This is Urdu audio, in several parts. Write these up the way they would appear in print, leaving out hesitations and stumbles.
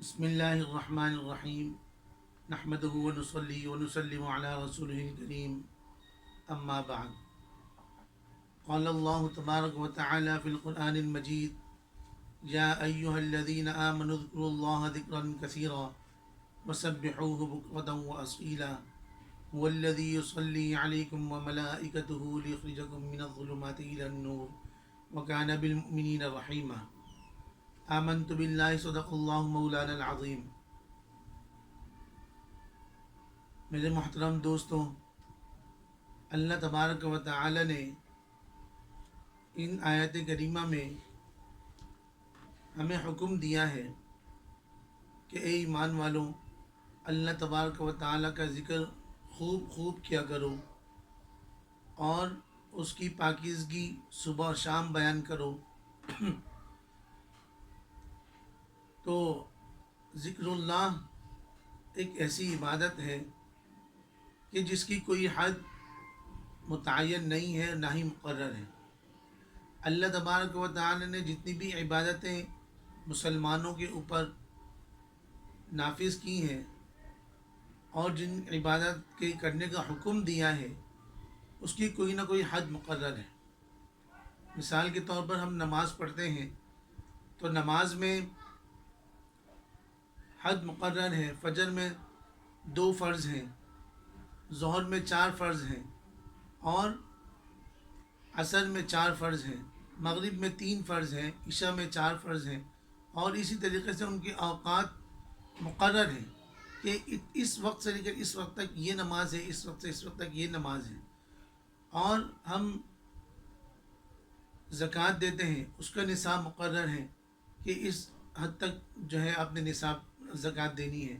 بسم اللہ الرحمن الرحیم نحمده ونصلي ونسلم على رسوله الكريم اما بعد قال الله تبارك وتعالى في القرآن المجيد يا أيها الذين آمنوا اذكروا الله ذكرا كثيرا وسبحوه بكرة وأصيلا هو الذي يصلي عليكم وملائكته ليخرجكم من الظلمات إلى النور وكان بالمؤمنين رحيما آمنت بالله صدق اللہ مولانا العظیم۔ میرے محترم دوستوں، اللہ تبارک و تعالی نے ان آیات کریمہ میں ہمیں حکم دیا ہے کہ اے ایمان والوں، اللہ تبارک و تعالی کا ذکر خوب خوب کیا کرو اور اس کی پاکیزگی صبح اور شام بیان کرو۔ تو ذکر اللہ ایک ایسی عبادت ہے کہ جس کی کوئی حد متعین نہیں ہے، نہ ہی مقرر ہے۔ اللہ تبارک و تعالی نے جتنی بھی عبادتیں مسلمانوں کے اوپر نافذ کی ہیں اور جن عبادت کے کرنے کا حکم دیا ہے، اس کی کوئی نہ کوئی حد مقرر ہے۔ مثال کے طور پر ہم نماز پڑھتے ہیں تو نماز میں حد مقرر ہے۔ فجر میں 2 فرض ہیں، ظہر میں 4 فرض ہیں، اور عصر میں 4 فرض ہیں، مغرب میں 3 فرض ہیں، عشاء میں 4 فرض ہیں، اور اسی طریقے سے ان کے اوقات مقرر ہیں کہ اس وقت سے لے کر اس وقت تک یہ نماز ہے، اس وقت سے اس وقت تک یہ نماز ہے۔ اور ہم زکوٰۃ دیتے ہیں، اس کا نصاب مقرر ہے کہ اس حد تک جو ہے آپ نے نصاب زکوٰۃ دینی ہے۔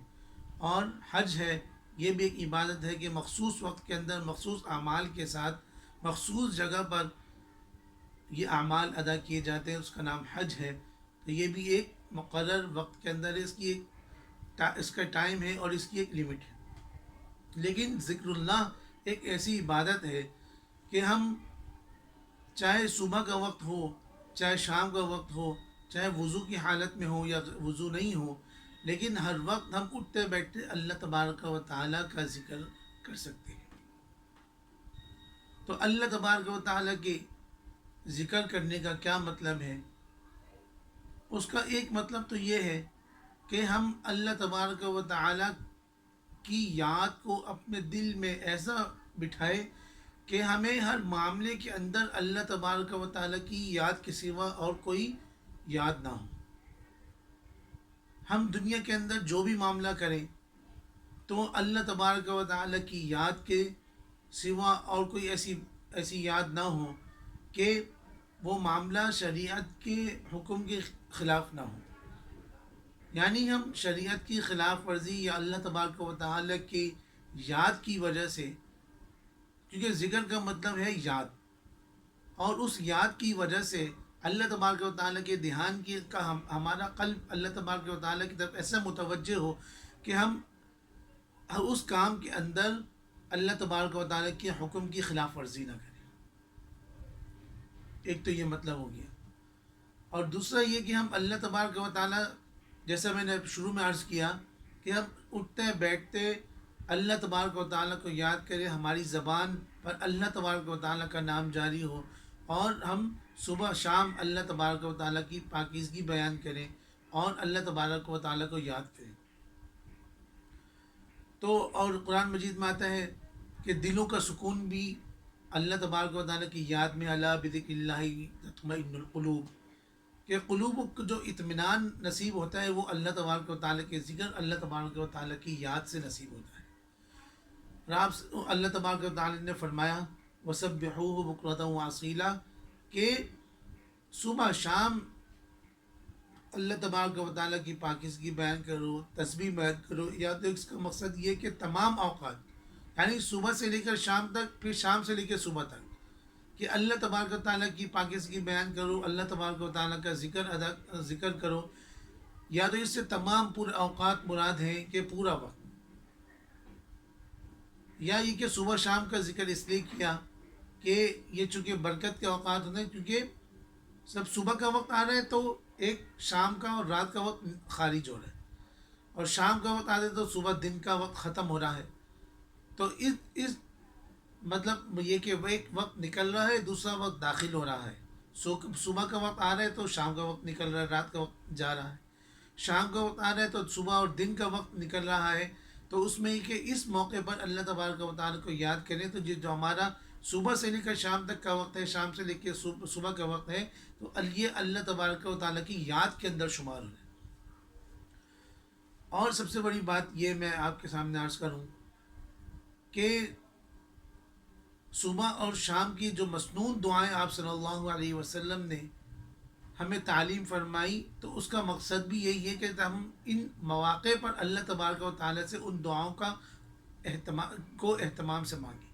اور حج ہے، یہ بھی ایک عبادت ہے کہ مخصوص وقت کے اندر مخصوص اعمال کے ساتھ مخصوص جگہ پر یہ اعمال ادا کیے جاتے ہیں، اس کا نام حج ہے۔ تو یہ بھی ایک مقرر وقت کے اندر اس کی اس کا ٹائم ہے اور اس کی ایک لمٹ ہے۔ لیکن ذکر اللہ ایک ایسی عبادت ہے کہ ہم چاہے صبح کا وقت ہو، چاہے شام کا وقت ہو، چاہے وضو کی حالت میں ہو یا وضو نہیں ہو، لیکن ہر وقت ہم اٹھتے بیٹھتے اللہ تبارک و تعالیٰ کا ذکر کر سکتے ہیں۔ تو اللہ تبارک و تعالیٰ کے ذکر کرنے کا کیا مطلب ہے؟ اس کا ایک مطلب تو یہ ہے کہ ہم اللہ تبارک و تعالیٰ کی یاد کو اپنے دل میں ایسا بٹھائے کہ ہمیں ہر معاملے کے اندر اللہ تبارک و تعالیٰ کی یاد کے سوا اور کوئی یاد نہ ہو۔ ہم دنیا کے اندر جو بھی معاملہ کریں تو اللہ تبارک و تعالیٰ کی یاد کے سوا اور کوئی ایسی یاد نہ ہو کہ وہ معاملہ شریعت کے حکم کے خلاف نہ ہو۔ یعنی ہم شریعت کی خلاف ورزی یا اللہ تبارک و تعالیٰ کی یاد کی وجہ سے، کیونکہ ذکر کا مطلب ہے یاد، اور اس یاد کی وجہ سے اللہ تبارک و تعالیٰ کے دھیان کی کا ہمارا قلب اللہ تبارک و تعالیٰ کی طرف ایسا متوجہ ہو کہ ہم اس کام کے اندر اللہ تبارک و تعالیٰ کے حکم کی خلاف ورزی نہ کریں۔ ایک تو یہ مطلب ہو گیا، اور دوسرا یہ کہ ہم اللہ تبارک و تعالیٰ، جیسا میں نے شروع میں عرض کیا کہ ہم اٹھتے بیٹھتے اللہ تبارک و تعالیٰ کو یاد کریں، ہماری زبان پر اللہ تبارک و تعالیٰ کا نام جاری ہو، اور ہم صبح شام اللہ تبارک و تعالیٰ کی پاکیزگی بیان کریں اور اللہ تبارک و تعالیٰ کو یاد کریں۔ تو اور قرآن مجید میں آتا ہے کہ دلوں کا سکون بھی اللہ تبارک و تعالیٰ کی یاد میں، الا بذکر اللہ تطمئن القلوب، کہ قلوب کو جو اطمینان نصیب ہوتا ہے وہ اللہ تبارک و تعالیٰ کے ذکر، اللہ تبارک و تعالیٰ کی یاد سے نصیب ہوتا ہے۔ اور آپ اللہ تبارک و تعالیٰ نے فرمایا وَسَبِّحُوهُ بُكْرَةً وَأَصِيلًا، کہ صبح شام اللہ تبارک و تعالیٰ کی پاکیزگی بیان کرو، تسبیح بیان کرو۔ یا تو اس کا مقصد یہ کہ تمام اوقات، یعنی صبح سے لے کر شام تک، پھر شام سے لے کر صبح تک، کہ اللہ تبارک و تعالیٰ کی پاکیزگی بیان کرو، اللہ تبارک و تعالیٰ کا ذکر کرو۔ یا تو اس سے تمام پورے اوقات مراد ہیں کہ پورا وقت، یا یہ کہ صبح شام کا ذکر اس لیے کیا کہ یہ چونکہ برکت کے اوقات ہوتے ہیں، کیونکہ سب صبح کا وقت آ رہا ہے تو ایک شام کا اور رات کا وقت خارج ہو رہا ہے۔ اور شام کا وقت آتا ہے تو صبح دن کا وقت ختم ہو رہا ہے. تو اس مطلب یہ کہ وہ ایک وقت نکل رہا ہے، دوسرا وقت داخل ہو رہا ہے. صبح کا وقت آ رہا ہے تو شام کا وقت نکل رہا ہے، رات کا وقت جا رہا ہے. شام کا وقت آ رہا ہے تو صبح اور دن کا وقت نکل رہا ہے. تو اس میں یہ کہ اس موقع پر اللہ تبارک و تعالیٰ کو یاد کریں. تو جو ہمارا صبح سے لے کر شام تک کا وقت ہے، شام سے لے کے صبح کا وقت ہے، تو یہ اللہ تبارک و تعالیٰ کی یاد کے اندر شمار ہے. اور سب سے بڑی بات یہ میں آپ کے سامنے عرض کروں کہ صبح اور شام کی جو مسنون دعائیں آپ صلی اللہ علیہ وسلم نے ہمیں تعلیم فرمائی، تو اس کا مقصد بھی یہی ہے کہ ہم ان مواقع پر اللہ تبارک و تعالیٰ سے ان دعاؤں کا اہتمام سے مانگیں.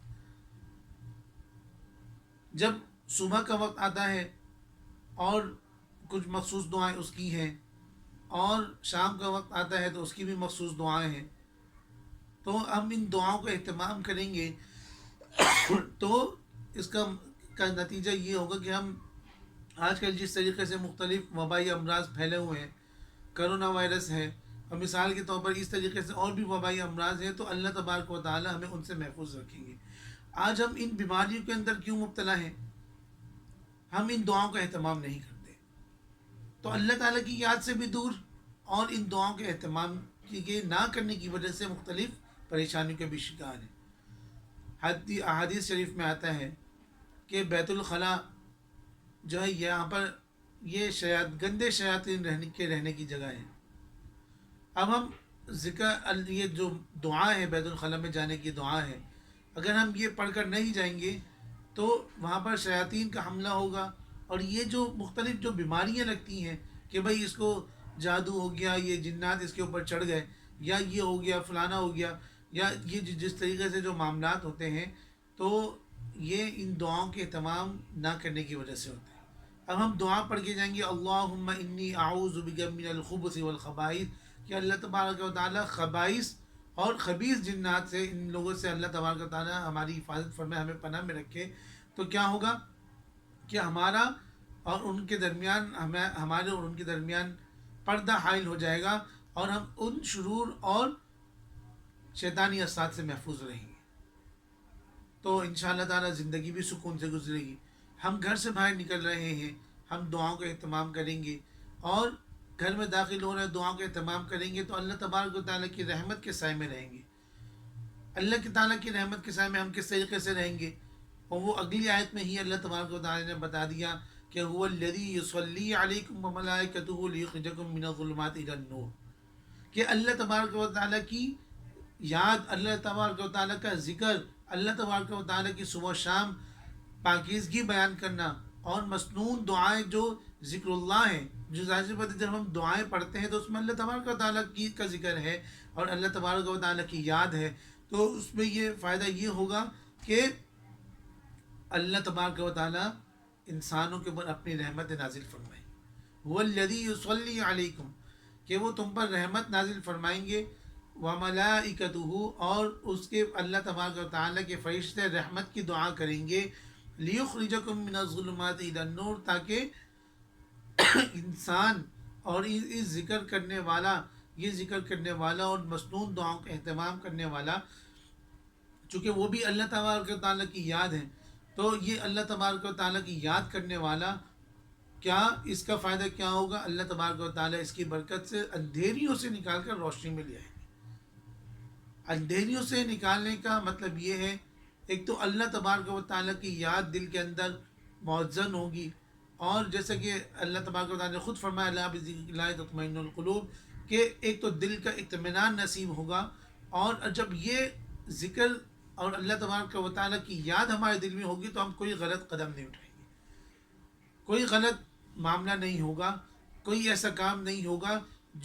جب صبح کا وقت آتا ہے اور کچھ مخصوص دعائیں اس کی ہیں، اور شام کا وقت آتا ہے تو اس کی بھی مخصوص دعائیں ہیں، تو ہم ان دعاؤں کا اہتمام کریں گے تو اس کا نتیجہ یہ ہوگا کہ ہم آج کل جس طریقے سے مختلف وبائی امراض پھیلے ہوئے ہیں، کرونا وائرس ہے، اور مثال کے طور پر اس طریقے سے اور بھی وبائی امراض ہیں، تو اللہ تبارک و تعالی ہمیں ان سے محفوظ رکھیں گے. آج ہم ان بیماریوں کے اندر کیوں مبتلا ہیں؟ ہم ان دعاؤں کا اہتمام نہیں کرتے. تو اللہ تعالیٰ کی یاد سے بھی دور، اور ان دعاؤں کے اہتمام کے نہ کرنے کی وجہ سے مختلف پریشانیوں کے بھی شکار ہیں. احادیث شریف میں آتا ہے کہ بیت الخلاء جو ہے یہاں پر یہ گندے شیاطین رہنے کی جگہ ہے. اب ہم یہ جو دعا ہے بیت الخلاء میں جانے کی دعا ہے، اگر ہم یہ پڑھ کر نہیں جائیں گے تو وہاں پر شیاطین کا حملہ ہوگا. اور یہ جو مختلف جو بیماریاں لگتی ہیں کہ بھئی اس کو جادو ہو گیا، یہ جنات اس کے اوپر چڑھ گئے، یا یہ ہو گیا، فلانا ہو گیا، یا یہ جس طریقے سے جو معاملات ہوتے ہیں، تو یہ ان دعاؤں کے اہتمام نہ کرنے کی وجہ سے ہوتے ہیں. اب ہم دعا پڑھ کے جائیں گے اللہم انی اعوذ بک من الخبث والخبائث، کہ اللہ تبارک و تعالیٰ خبائث اور خبیث جنات سے، ان لوگوں سے اللہ تبارک و تعالیٰ ہماری حفاظت فرمائے، ہمیں پناہ میں رکھے. تو کیا ہوگا کہ ہمارا اور ان کے درمیان ہمارے اور ان کے درمیان پردہ حائل ہو جائے گا، اور ہم ان شرور اور شیطانی اثرات سے محفوظ رہیں گے. تو انشاءاللہ تعالیٰ زندگی بھی سکون سے گزرے گی. ہم گھر سے باہر نکل رہے ہیں، ہم دعاؤں کا اہتمام کریں گے، اور گھر میں داخل ہو رہے ہیں دعاؤں کا اہتمام کریں گے، تو اللہ تبارک و تعالیٰ کی رحمت کے سائے میں رہیں گے. اللہ کی تعالیٰ کی رحمت کے سائے میں ہم کس طریقے سے رہیں گے؟ اور وہ اگلی آیت میں ہی اللہ تبارک و تعالیٰ نے بتا دیا کہ هو الذی یصلی علیکم وملائکتہ لیخرجکم من الظلمات الی النور، کہ اللہ تبارک و تعالیٰ کی یاد، اللہ تبارک و تعالیٰ کا ذکر، اللہ تبارک و تعالیٰ کی صبح و شام پاکیزگی بیان کرنا، اور مسنون دعائیں جو ذکر اللہ ہیں، جو ظاہر بات ہے جب ہم دعائیں پڑھتے ہیں تو اس میں اللہ تبارک و تعالیٰ کا ذکر ہے اور اللہ تبارک و تعالیٰ کی یاد ہے. تو اس میں یہ فائدہ یہ ہوگا کہ اللہ تبارک و تعالیٰ انسانوں کے اوپر اپنی رحمت نازل فرمائیں. وہ الذی یصلی علیکم، کہ وہ تم پر رحمت نازل فرمائیں گے، وملائکتہ، اور اس کے اللہ تبارک و تعالیٰ کے فرشتے رحمت کی دعا کریں گے، لیخرجکم من الظلمات الی النور، تاکہ انسان اور یہ ذکر کرنے والا اور مسنون دعاؤں کا اہتمام کرنے والا، چونکہ وہ بھی اللہ تبارک و تعالیٰ کی یاد ہے، تو یہ اللہ تبارک و تعالیٰ کی یاد کرنے والا، کیا اس کا فائدہ کیا ہوگا؟ اللہ تبارک و تعالیٰ اس کی برکت سے اندھیریوں سے نکال کر روشنی میں لے آئیں گے. اندھیریوں سے نکالنے کا مطلب یہ ہے، ایک تو اللہ تبارک و تعالیٰ کی یاد دل کے اندر موزن ہوگی، اور جیسا کہ اللہ تبارک و تعالیٰ نے خود فرمایا الا بذکر اللہ تطمئن القلوب، کہ ایک تو دل کا اطمینان نصیب ہوگا، اور جب یہ ذکر اور اللہ تبارک و تعالیٰ کی یاد ہمارے دل میں ہوگی تو ہم کوئی غلط قدم نہیں اٹھائیں گے، کوئی غلط معاملہ نہیں ہوگا، کوئی ایسا کام نہیں ہوگا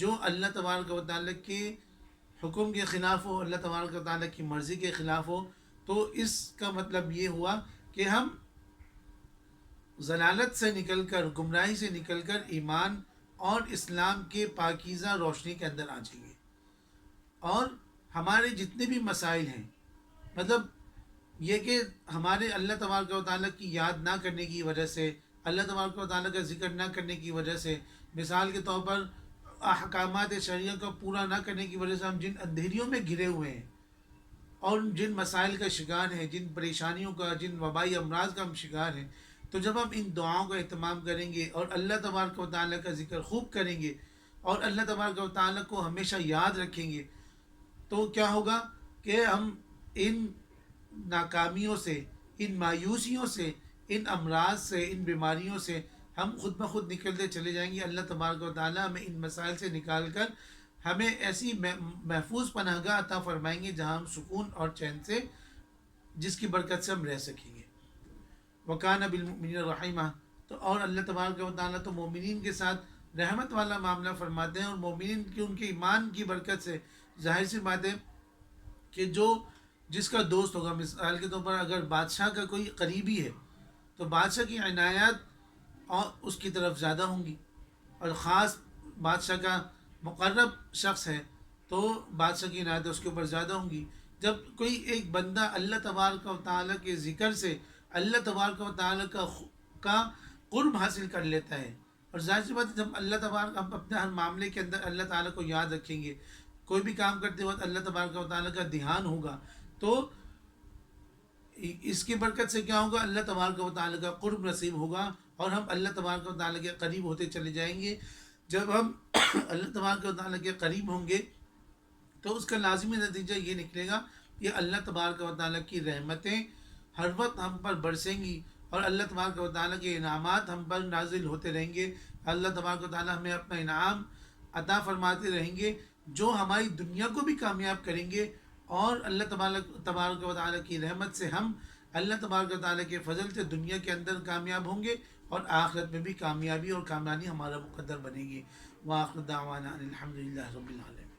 جو اللہ تبارک و تعالیٰ کے حکم کے خلاف ہو، اللہ تبارک و تعالیٰ کی مرضی کے خلاف ہو. تو اس کا مطلب یہ ہوا کہ ہم ضلالت سے نکل کر، گمراہی سے نکل کر ایمان اور اسلام کے پاکیزہ روشنی کے اندر آ جائیں گے. اور ہمارے جتنے بھی مسائل ہیں، مطلب یہ کہ ہمارے اللہ تبارک و تعالیٰ کی یاد نہ کرنے کی وجہ سے، اللہ تبارک و تعالیٰ کا ذکر نہ کرنے کی وجہ سے، مثال کے طور پر احکامات شرعیہ کو پورا نہ کرنے کی وجہ سے ہم جن اندھیریوں میں گھرے ہوئے ہیں اور جن مسائل کا شکار ہیں، جن پریشانیوں کا، جن وبائی امراض کا ہم شکار ہیں، تو جب ہم ان دعاؤں کا اہتمام کریں گے اور اللہ تبارک و تعالیٰ کا ذکر خوب کریں گے اور اللہ تبارک و تعالیٰ کو ہمیشہ یاد رکھیں گے، تو کیا ہوگا کہ ہم ان ناکامیوں سے، ان مایوسیوں سے، ان امراض سے، ان بیماریوں سے ہم خود بخود نکلتے چلے جائیں گے۔ اللہ تبارک و تعالیٰ ہمیں ان مسائل سے نکال کر ہمیں ایسی محفوظ پناہ گاہ عطا فرمائیں گے جہاں ہم سکون اور چین سے، جس کی برکت سے ہم رہ سکیں گے۔ وَكَانَ بِالْمُؤْمِنِينَ رَحِيمًا، تو اور اللہ تبارک و تعالیٰ تو مومنین کے ساتھ رحمت والا معاملہ فرماتے ہیں، اور مومنین کی ان کے ایمان کی برکت سے ظاہر سی بات ہے کہ جس کا دوست ہوگا، مثال کے طور پر اگر بادشاہ کا کوئی قریبی ہے تو بادشاہ کی عنایات اور اس کی طرف زیادہ ہوں گی، اور خاص بادشاہ کا مقرب شخص ہے تو بادشاہ کی عنایت اس کے اوپر زیادہ ہوں گی۔ جب کوئی ایک بندہ اللہ تبارک و تعالیٰ کے ذکر سے اللہ تبارک و تعالیٰ کا قرب حاصل کر لیتا ہے، اور ظاہر سی بات ہے جب اللہ تبارک، ہم اپنے ہر معاملے کے اندر اللہ تعالیٰ کو یاد رکھیں گے، کوئی بھی کام کرتے وقت اللہ تبارک و تعالیٰ کا دھیان ہوگا، تو اس کی برکت سے کیا ہوگا، اللہ تبارک و تعالیٰ کا قرب نصیب ہوگا اور ہم اللہ تبارک و تعالیٰ کے قریب ہوتے چلے جائیں گے۔ جب ہم اللہ تبارک و تعالیٰ کے قریب ہوں گے تو اس کا لازمی نتیجہ یہ نکلے گا کہ اللہ تبارک و تعالیٰ کی رحمتیں ہر وقت ہم پر برسیں گی، اور اللہ تبارک و تعالیٰ کے انعامات ہم پر نازل ہوتے رہیں گے۔ اللہ تبارک و تعالیٰ ہمیں اپنا انعام عطا فرماتے رہیں گے جو ہماری دنیا کو بھی کامیاب کریں گے، اور اللہ تبارک و تعالیٰ کی رحمت سے ہم اللہ تبارک و تعالیٰ کے فضل سے دنیا کے اندر کامیاب ہوں گے، اور آخرت میں بھی کامیابی اور کامیابی ہمارا مقدر بنے گی۔ وآخر دعوانا ان الحمد للہ رب العالمین۔